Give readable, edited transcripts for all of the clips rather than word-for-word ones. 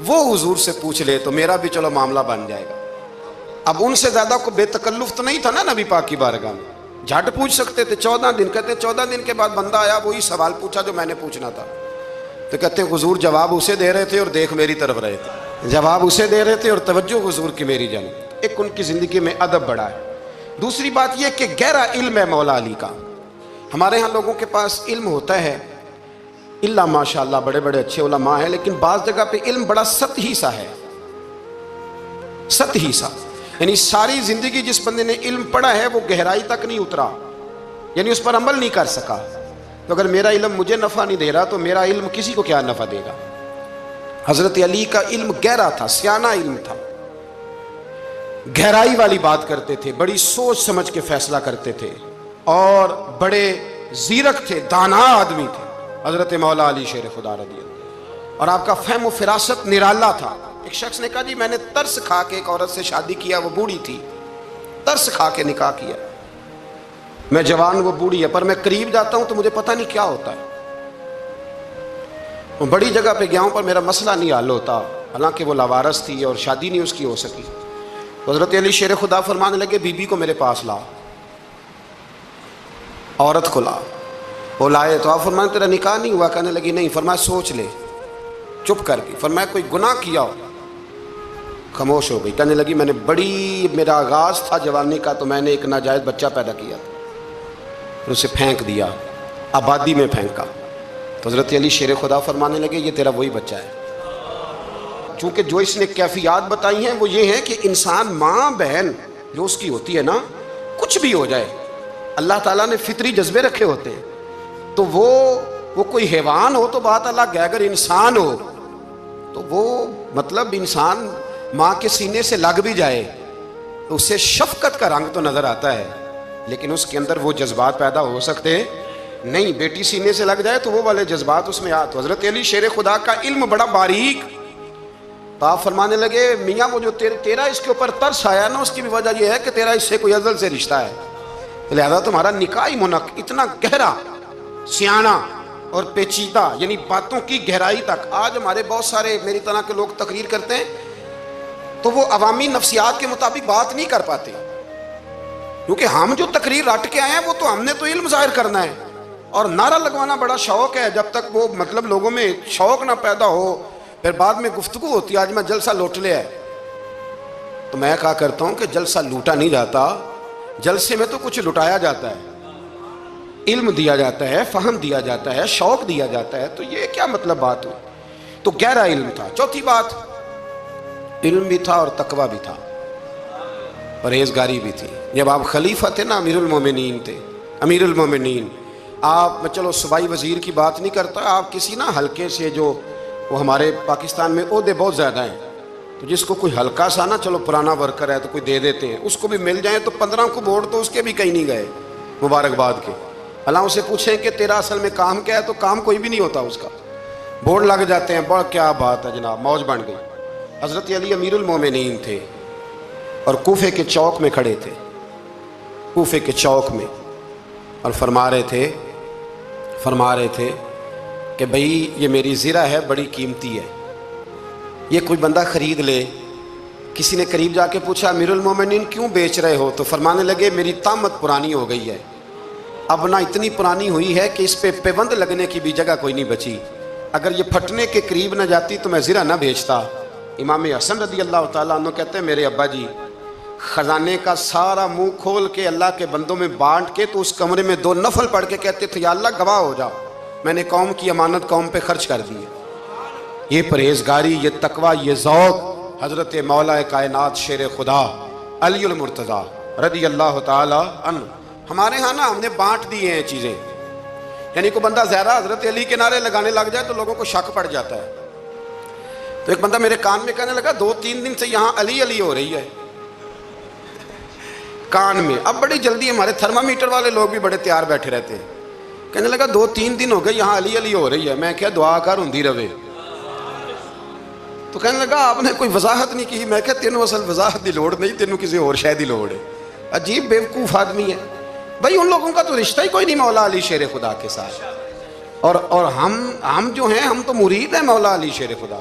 وہ حضور سے پوچھ لے تو میرا بھی چلو معاملہ بن جائے گا۔ اب ان سے زیادہ کو بے تکلف تو نہیں تھا نا نبی پاک کی بارگاہ میں، جھٹ پوچھ سکتے تھے 14 دن۔ کہتے 14 دن کے بعد بندہ آیا، وہی سوال پوچھا جو میں نے پوچھنا تھا۔ تو کہتے ہیں حضور جواب اسے دے رہے تھے اور دیکھ میری طرف رہے تھے، جواب اسے دے رہے تھے اور توجہ حضور کی میری جانب۔ ایک ان کی زندگی میں ادب بڑا ہے۔ دوسری بات یہ کہ گہرا علم ہے مولا علی کا۔ ہمارے ہاں لوگوں کے پاس علم ہوتا ہے، اللہ ماشاءاللہ بڑے بڑے اچھے علماء ہیں، لیکن بعض جگہ پہ علم بڑا سطحی سا ہے، سطحی سا، یعنی ساری زندگی جس بندے نے علم پڑھا ہے وہ گہرائی تک نہیں اترا، یعنی اس پر عمل نہیں کر سکا۔ تو اگر میرا علم مجھے نفع نہیں دے رہا تو میرا علم کسی کو کیا نفع دے گا؟ حضرت علی کا علم گہرا تھا، سیانہ علم تھا، گہرائی والی بات کرتے تھے، بڑی سوچ سمجھ کے فیصلہ کرتے تھے، اور بڑے زیرک تھے، دانا آدمی تھے حضرت مولا علی شیر خدا رضی اللہ۔ اور آپ کا فہم و فراست نرالا تھا۔ ایک شخص نے کہا جی میں نے ترس کھا کے ایک عورت سے شادی کیا، وہ بوڑھی تھی، ترس کھا کے نکاح کیا، میں جوان وہ بوڑھی ہے، پر میں قریب جاتا ہوں تو مجھے پتہ نہیں کیا ہوتا ہے، وہ بڑی جگہ پہ گیا ہوں پر میرا مسئلہ نہیں حل ہوتا، حالانکہ وہ لاوارث تھی اور شادی نہیں اس کی ہو سکی۔ تو حضرت علی شیر خدا فرمانے لگے بی بی کو میرے پاس لا، عورت کو لا۔ وہ لائے تو آپ فرمانے تیرا نکاح نہیں ہوا؟ کہنے لگی نہیں۔ فرمایا سوچ لے، چپ کر گئی۔ فرمایا کوئی گناہ کیا ہو؟ خاموش ہو گئی۔ کہنے لگی میں نے میرا آغاز تھا جوانی کا تو میں نے ایک ناجائز بچہ پیدا کیا تھا، پھر اسے پھینک دیا، آبادی میں پھینکا۔ تو حضرت علی شیر خدا فرمانے لگے یہ تیرا وہی بچہ ہے۔ چونکہ جو اس نے کیفیات بتائی ہیں وہ یہ ہے کہ انسان ماں بہن جو اس کی ہوتی ہے نا، کچھ بھی ہو جائے، اللہ تعالیٰ نے فطری جذبے رکھے ہوتے ہیں، تو وہ کوئی حیوان ہو تو بات الگ ہے، اگر انسان ہو تو وہ مطلب انسان ماں کے سینے سے لگ بھی جائے تو اسے شفقت کا رنگ تو نظر آتا ہے، لیکن اس کے اندر وہ جذبات پیدا ہو سکتے نہیں۔ بیٹی سینے سے لگ جائے تو وہ والے جذبات اس میں تو حضرت علی شیر خدا کا علم بڑا باریک۔ تو آپ فرمانے لگے میاں وہ جو تیرا اس کے اوپر ترس آیا نا، اس کی بھی وجہ یہ ہے کہ تیرا اس سے کوئی ازل سے رشتہ ہے، لہذا تمہارا نکاح اتنا گہرا، سیانہ اور پیچیدہ، یعنی باتوں کی گہرائی تک۔ آج ہمارے بہت سارے میری طرح کے لوگ تقریر کرتے ہیں تو وہ عوامی نفسیات کے مطابق بات نہیں کر پاتے، کیونکہ ہم جو تقریر رٹ کے آئے ہیں وہ تو ہم نے تو علم ظاہر کرنا ہے، اور نعرہ لگوانا بڑا شوق ہے، جب تک وہ مطلب لوگوں میں شوق نہ پیدا ہو پھر بعد میں گفتگو ہوتی ہے آج میں جلسہ لوٹ لیا ہے۔ تو میں کہا کرتا ہوں کہ جلسہ لوٹا نہیں جاتا، جلسے میں تو کچھ لٹایا جاتا ہے، علم دیا جاتا ہے، فہم دیا جاتا ہے، شوق دیا جاتا ہے، تو یہ کیا مطلب بات ہوئی؟ تو گہرا علم تھا۔ چوتھی بات، علم بھی تھا اور تقوی بھی تھا، پرہیزگاری بھی تھی۔ جب آپ خلیفہ تھے نا، امیر المومنین تھے، امیر المومنین، آپ میں چلو صوبائی وزیر کی بات نہیں کرتا، آپ کسی نا حلقے سے، جو وہ ہمارے پاکستان میں عہدے بہت زیادہ ہیں، تو جس کو کوئی ہلکا سا نا چلو پرانا ورکر ہے تو کوئی دے دیتے ہیں، اس کو بھی مل جائیں تو 15 کو ووٹ تو اس کے بھی کہیں نہیں گئے مبارکباد کے۔ اللہ اسے پوچھیں کہ تیرا اصل میں کام کیا ہے تو کام کوئی بھی نہیں ہوتا اس کا، بورڈ لگ جاتے ہیں، بڑا کیا بات ہے جناب، موج بن گئی۔ حضرت علی امیر المومنین تھے اور کوفے کے چوک میں کھڑے تھے، کوفے کے چوک میں، اور فرما رہے تھے کہ بھئی یہ میری زرہ ہے، بڑی قیمتی ہے، یہ کوئی بندہ خرید لے۔ کسی نے قریب جا کے پوچھا امیر المومنین کیوں بیچ رہے ہو؟ تو فرمانے لگے میری طامت پرانی ہو گئی ہے، اب نہ اتنی پرانی ہوئی ہے کہ اس پہ پیوند لگنے کی بھی جگہ کوئی نہیں بچی، اگر یہ پھٹنے کے قریب نہ جاتی تو میں زرہ نہ بیچتا۔ امام حسن رضی اللہ تعالیٰ عنہ کہتے ہیں میرے ابا جی خزانے کا سارا منہ کھول کے اللہ کے بندوں میں بانٹ کے تو اس کمرے میں 2 نفل پڑھ کے کہتے تھے یا اللہ گواہ ہو جا، میں نے قوم کی امانت قوم پہ خرچ کر دی ہے۔ یہ پرہیزگاری، یہ تقوی، یہ ذوق حضرت مولا کائنات شیر خدا علی المرتضیٰ رضی اللہ تعالی عنہ۔ ہمارے ہاں نا ہم نے بانٹ دی ہیں چیزیں، یعنی کوئی بندہ زہرا حضرت علی کے نعرے لگانے لگ جائے تو لوگوں کو شک پڑ جاتا ہے۔ تو ایک بندہ میرے کان میں کہنے لگا 2-3 دن سے یہاں علی علی ہو رہی ہے کان میں۔ اب بڑی جلدی ہمارے تھرمامیٹر والے لوگ بھی بڑے تیار بیٹھے رہتے ہیں، کہنے لگا 2-3 دن ہو گئے یہاں علی علی ہو رہی ہے۔ میں کیا دعا کر ہوندی رہے۔ تو کہنے لگا آپ نے کوئی وضاحت نہیں کی۔ میں کہا تینوں اصل وضاحت دی لوڑ نہیں، تینوں کسی اور شے دی لوڑ ہے۔ عجیب بیوقوف آدمی ہے بھائی، ان لوگوں کا تو رشتہ ہی کوئی نہیں مولا علی شیر خدا کے ساتھ، اور ہم جو ہیں ہم تو مرید ہیں مولا علی شیر خدا۔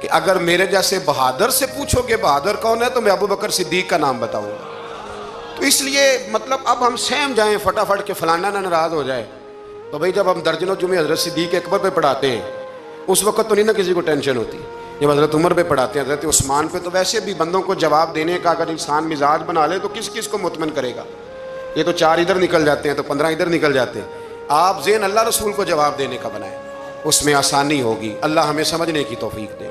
کہ اگر میرے جیسے بہادر سے پوچھو کہ بہادر کون ہے تو میں ابو بکر صدیق کا نام بتاؤں گا. تو اس لیے مطلب اب ہم سہم جائیں فٹافٹ کہ فلانا نہ ناراض ہو جائے. تو بھائی جب ہم درجنوں جمعے حضرت صدیق اکبر پہ پڑھاتے ہیں اس وقت تو نہیں نا کسی کو ٹینشن ہوتی. جب حضرت عمر پہ پڑھاتے ہیں, حضرت عثمان پہ, تو ویسے بھی بندوں کو جواب دینے کا اگر انسان مزاج بنا لے تو کس کس کو مطمئن کرے گا. یہ تو 4 ادھر نکل جاتے ہیں تو 15 ادھر نکل جاتے ہیں. آپ ذہن اللہ رسول کو جواب دینے کا بنائیں, اس میں آسانی ہوگی. اللہ ہمیں سمجھنے کی توفیق دے.